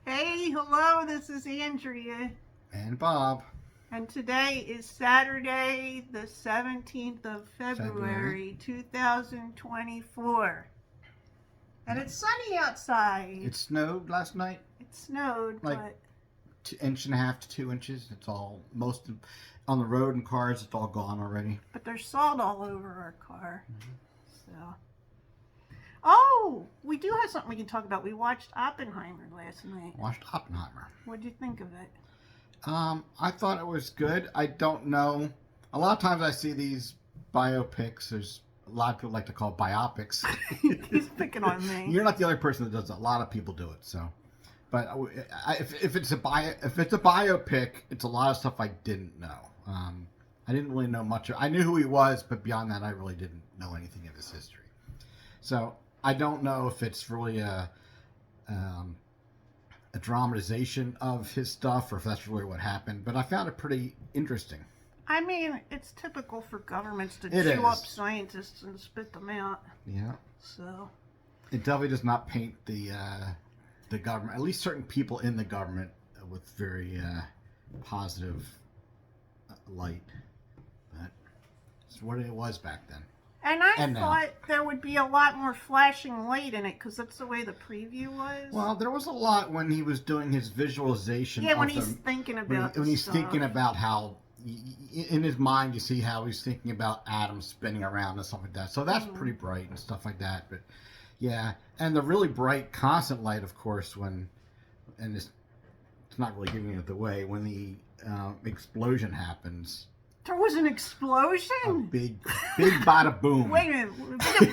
Hey, hello, this is Andrea. And Bob. And today is Saturday, the 17th of February, 2024. And it's sunny outside. It snowed last night. It snowed, like but... 1.5 to 2 inches. It's all, on the road and cars, it's all gone already. But there's salt all over our car. So... Oh, we do have something we can talk about. We watched Oppenheimer last night. Watched Oppenheimer. What did you think of it? I thought it was good. I don't know. A lot of times I see these biopics. There's a lot of people like to call biopics. He's picking on me. You're not the only person that does it. A lot of people do it. So, but if it's a biopic, it's a lot of stuff I didn't know. I didn't really know much. I knew who he was, but beyond that, I really didn't know anything of his history. So I don't know if it's really a dramatization of his stuff or if that's really what happened, but I found it pretty interesting. I mean, it's typical for governments to It chew up is. scientists and spit them out. Yeah. So It definitely does not paint the government, at least certain people in the government, with very positive light. But it's what it was back then. And I And now. thought there would be a lot more flashing light in it because that's the way the preview was. Well, there was a lot when he was doing his visualization. yeah, when of he's them, thinking about when he's stuff. thinking about how, in his mind, you see how he's thinking about atoms spinning around and stuff like that. So that's pretty bright and stuff like that. But yeah, and the really bright constant light, of course, and it's not really giving it away, when the explosion happens. There was an A explosion? big bada boom. Wait a minute.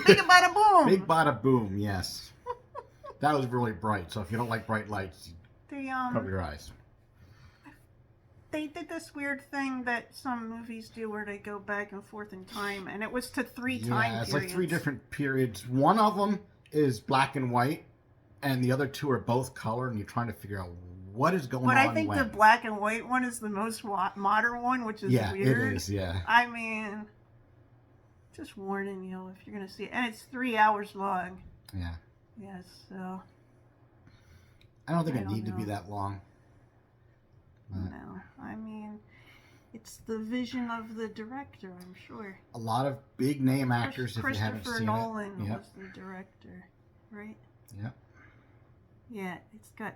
Big bada boom. Big bada boom, yes. That was really bright. So if you don't like bright lights, cover your eyes. They did this weird thing that some movies do where they go back and forth in time, and it was to three time Yeah, it's periods. like 3 different periods. One of them is black and white, and the other 2 are both color, and you're trying to figure out what is going on. But I think when. the black and white one is the most modern one, which is Yeah, weird. it is, yeah. I mean, just warning you if you're going to see it. And it's 3 hours long. Yeah. Yes, so, I don't think I it don't need to be know. that long. But no. I mean, it's the vision of the director, I'm sure. a lot of big name actors, if you haven't Christopher seen Nolan it. Yep. was the director, right? Yep. Yeah, it's got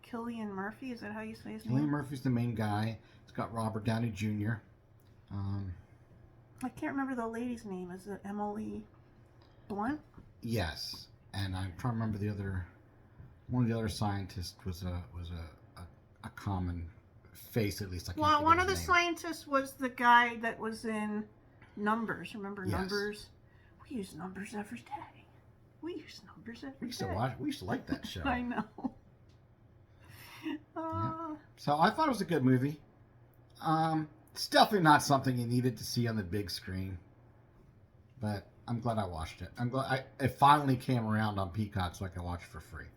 Cillian Murphy, is that how you say his Cillian name? Murphy's the main guy. It's got Robert Downey Jr. I can't remember the lady's name. Is it Emily Blunt? Yes, and I'm trying to remember one of the other scientists was a common face, at least. I can't Well, think one of of the his name. scientists was the guy that was in Numbers. Remember Yes. Numbers? We use Numbers every day. We use Numbers every We used to day. watch. We used to like that show. I know. So I thought it was a good movie. It's definitely not something you needed to see on the big screen, but I'm glad I watched it. I'm glad it finally came around on Peacock, so I can watch it for free.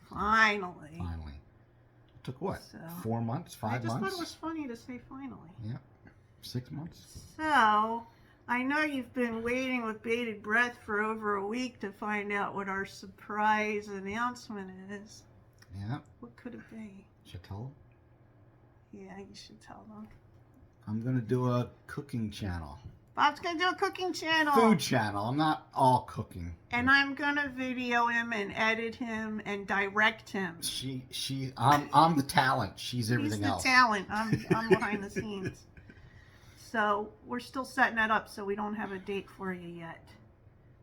Finally. Finally, it took what? So, 4 months? 5 I just months? thought it was funny to say finally. Yeah, 6 months. So, I know you've been waiting with bated breath for over a week to find out what our surprise announcement is. Yeah, What could it be? should I tell them? Yeah, you should tell them. I'm gonna do a cooking channel, Bob's gonna do a cooking channel. food channel. I'm not all cooking. And I'm gonna video him and edit him and direct him. I'm the talent. She's everything He's the else. talent. I'm behind the scenes. So we're still setting that up, so we don't have a date for you yet.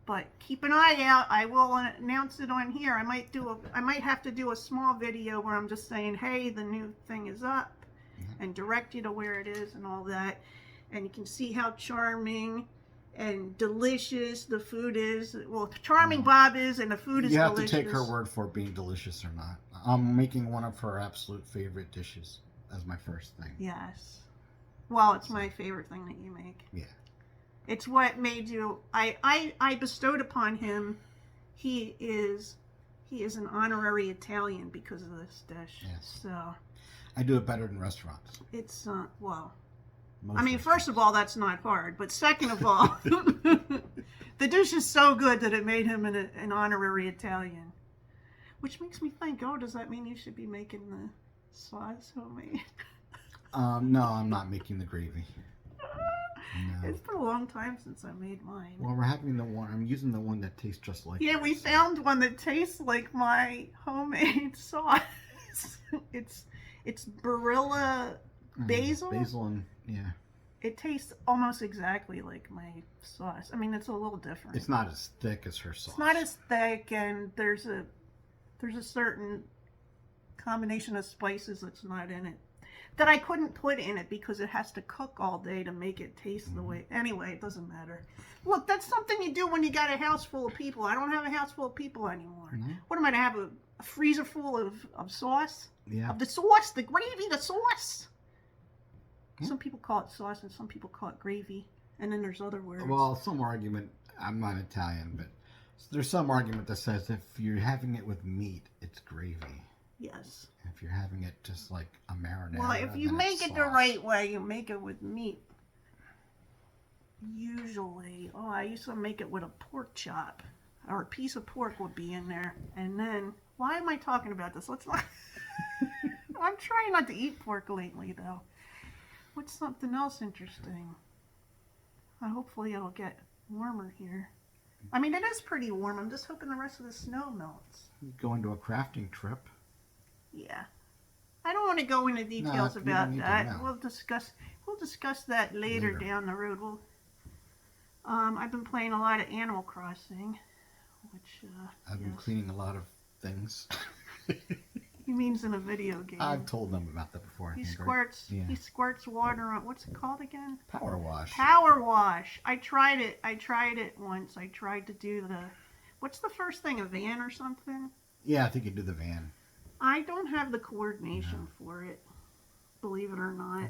But keep an eye out. I will announce it on here. I might have to do a small video where I'm just saying, hey, the new thing is up, and direct you to where it is and all that. And you can see how charming and delicious the food is. Well, charming Bob is, and the food is You have delicious. to take her word for it being delicious or not. I'm making one of her absolute favorite dishes as my first thing. Yes. Well, it's my favorite thing that you make. Yeah. It's what made you. I bestowed upon him. He is an honorary Italian because of this dish. Yes. So I do it better than restaurants. it's well. Most I mean, restaurants. first of all, that's not hard. But second of all, the dish is so good that it made him an honorary Italian. Which makes me think, oh, does that mean you should be making the sauce homemade? No, I'm not making the gravy. No. It's been a long time since I made mine. Well, we're having the one. I'm using the one that tastes just like. Yeah, we yours. found one that tastes like my homemade sauce. It's Barilla basil. Basil and yeah. It tastes almost exactly like my sauce. I mean, it's a little different. It's not as thick as her sauce. It's not as thick, and there's a certain combination of spices that's not in it that I couldn't put in it because it has to cook all day to make it taste the way. Anyway, it doesn't matter. Look, that's something you do when you got a house full of people. I don't have a house full of people anymore. Mm-hmm. What am I to have a freezer full of sauce? Yeah. Of the sauce, the gravy, the sauce. Yeah. Some people call it sauce and some people call it gravy. And then there's other words. Well, some argument. I'm not Italian, but there's some argument that says if you're having it with meat, it's gravy. Yes. If you're having it just like a marinara. Well, if you then make it's it sauce. the right way, you make it with meat. Usually, I used to make it with a pork chop, or a piece of pork would be in there, and then why am I talking about this? Let's not. I'm trying not to eat pork lately, though. What's something else interesting? Hopefully, it'll get warmer here. I mean, it is pretty warm. I'm just hoping the rest of the snow melts. Go into a crafting trip. Yeah. I don't want to go into details No, we don't about need to that. now. We'll discuss that later down the road. I've been playing a lot of Animal Crossing, which I've been cleaning a lot of things. he means in a video game. I've told them about that before. I He think, right? squirts water on, what's it called again? Power wash. Power wash. I tried it once. I tried to do what's the first thing, a van or something? Yeah, I think you do the van. I don't have the coordination for it, believe it or not.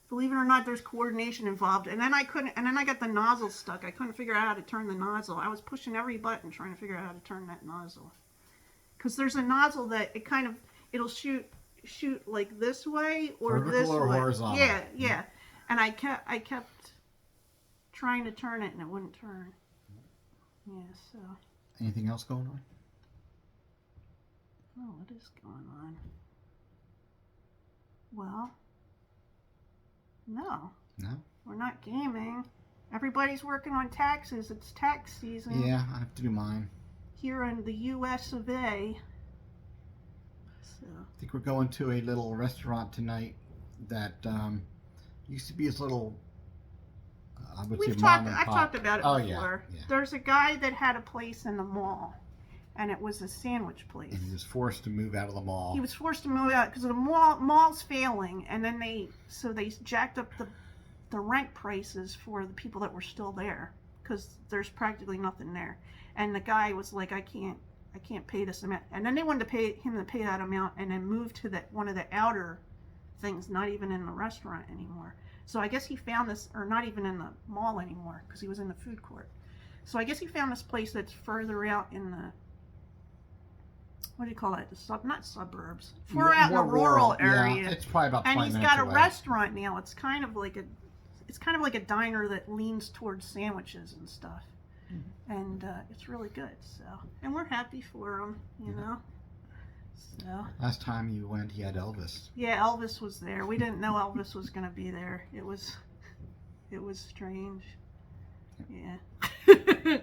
Believe it or not, there's coordination involved. And then I got the nozzle stuck. I couldn't figure out how to turn the nozzle. I was pushing every button trying to figure out how to turn that nozzle. Because there's a nozzle that it'll shoot like this way or Vertical this or way. horizontal? Yeah. And I kept trying to turn it and it wouldn't turn. Yeah, so. Anything else going on? Oh, what is going on? Well, no. No? We're not gaming. Everybody's working on taxes. It's tax season. Yeah, I have to do mine. Here in the U.S. of A. So. I think we're going to a little restaurant tonight that used to be his little, I would say mom and I've pop. talked about it Oh, before. yeah. There's a guy that had a place in the mall, and it was a sandwich place. And he was forced to move out of the mall. He was forced to move out because the mall's failing, and then they jacked up the rent prices for the people that were still there because there's practically nothing there. And the guy was like, I can't pay this amount. And then they wanted to pay him to pay that amount, and then move to one of the outer things, not even in the restaurant anymore. So I guess he found this, or not even in the mall anymore because he was in the food court. So I guess he found this place that's further out in the, what do you call it? Not suburbs. Far out in the rural area. Yeah, it's probably about 20 And he's minutes got a away. restaurant now. It's kind of like a diner that leans towards sandwiches and stuff. Mm-hmm. And it's really good. So, and we're happy for him, you know. So. Last time you went, he had Elvis. Yeah, Elvis was there. We didn't know Elvis was going to be there. It was strange. Yeah.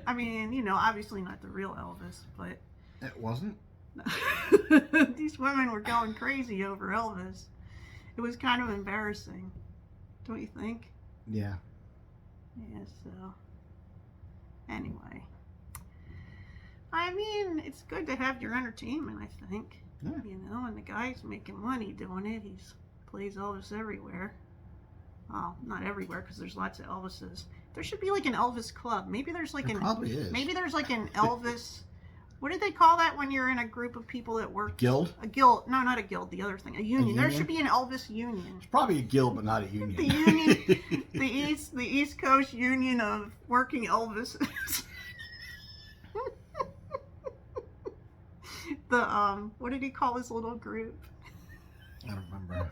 I mean, you know, obviously not the real Elvis, but. It wasn't? These women were going crazy over Elvis. It was kind of embarrassing, don't you think? Yeah. Yeah, so anyway, I mean, it's good to have your entertainment, I think. Yeah. You know, and the guy's making money doing it. He plays Elvis everywhere. Well, not everywhere, because there's lots of Elvises. There should be like an Elvis club. Maybe there's like probably is. Maybe there's like an Elvis. What do they call that when you're in a group of people that work? Guild? A guild. No, not a guild. The other thing. A union. There should be an Elvis union. It's probably a guild, but not a union. The union. the East Coast Union of Working Elvis. What did he call his little group? I don't remember.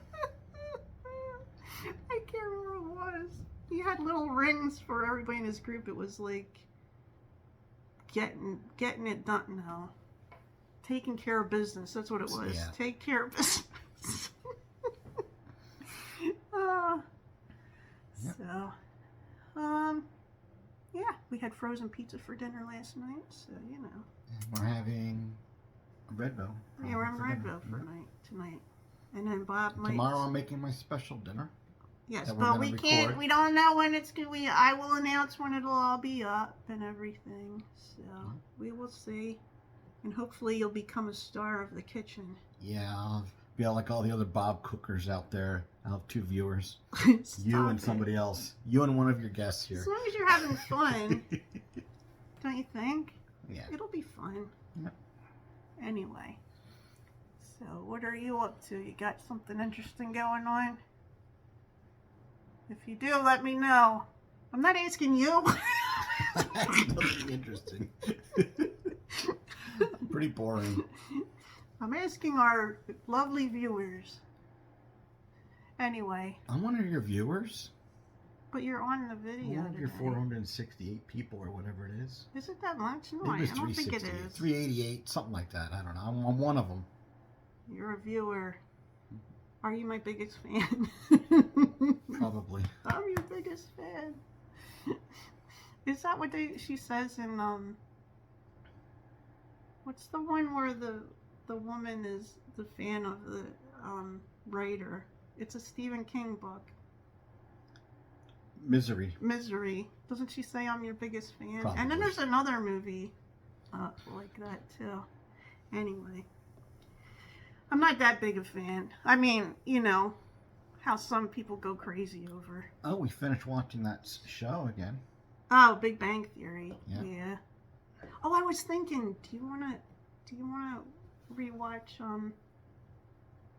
I can't remember what it was. He had little rings for everybody in his group. It was like getting it done. No, taking care of business. That's what it was. Yeah. Take care of business. uh, Yep. So, yeah, we had frozen pizza for dinner last night, so you know. And we're having a Redville. Yeah, we're in for dinner. Redville for tonight. And then Bob might. Tomorrow I'm making my special dinner. Yes, that we're but gonna we can't. record. We don't know when it's gonna be. I will announce when it'll all be up and everything. So we will see, and hopefully you'll become a star of the kitchen. Yeah, I'll be like all the other Bob cookers out there. I'll have 2 viewers. Stop You and it. somebody else. You and one of your guests here. As long as you're having fun, don't you think? Yeah. It'll be fun. Yep. Anyway, so what are you up to? You got something interesting going on? If you do, let me know. I'm not asking you. Nothing interesting. Pretty boring. I'm asking our lovely viewers. Anyway, I'm one of your viewers. but you're on the I'm video one of your today. 468 people or whatever it is. Is it that much? No, Maybe I it's don't think it 368, is. 388, something like that. I don't know. I'm one of them. You're a viewer. Are you my biggest fan? Probably. I'm your biggest fan. Is that what she says in what's the one where the woman is the fan of the writer? It's a Stephen King book. Misery. Misery. Doesn't she say I'm your biggest fan? Probably. And then there's another movie like that too. Anyway, I'm not that big a fan. I mean, you know how some people go crazy over. Oh, we finished watching that show again. Oh, Big Bang Theory. Yeah. Oh, I was thinking, do you wanna rewatch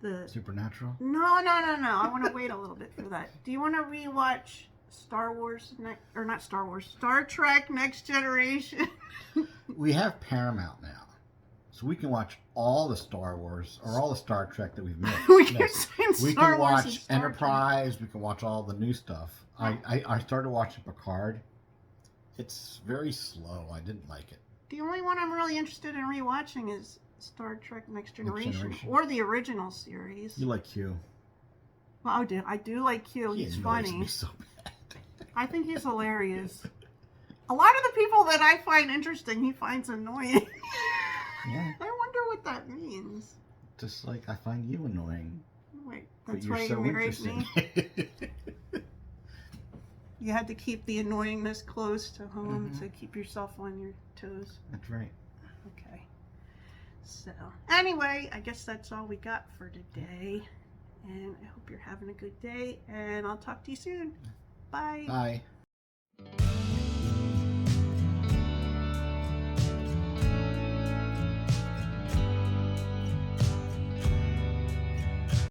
the Supernatural. No. I want to wait a little bit for that. Do you want to rewatch Star Trek Next Generation? We have Paramount now, so we can watch all the Star Wars or all the Star Trek that we've missed. We Yes. can We can watch Enterprise. We can watch all the new stuff. I started watching Picard. It's very slow. I didn't like it. The only one I'm really interested in rewatching is Star Trek Next Generation, Generation. or the original series. You like Q? Well, I do like Q. He He's annoys funny. me so bad. I think he's hilarious. A lot of the people that I find interesting, he finds annoying. Yeah. I wonder what that means. Just like I find you annoying. Wait, But that's you're why so you married interesting. me. You had to keep the annoyingness close to home Mhm. to keep yourself on your toes. That's right. Okay. So, anyway, I guess that's all we got for today. And I hope you're having a good day. And I'll talk to you soon. Bye. Bye.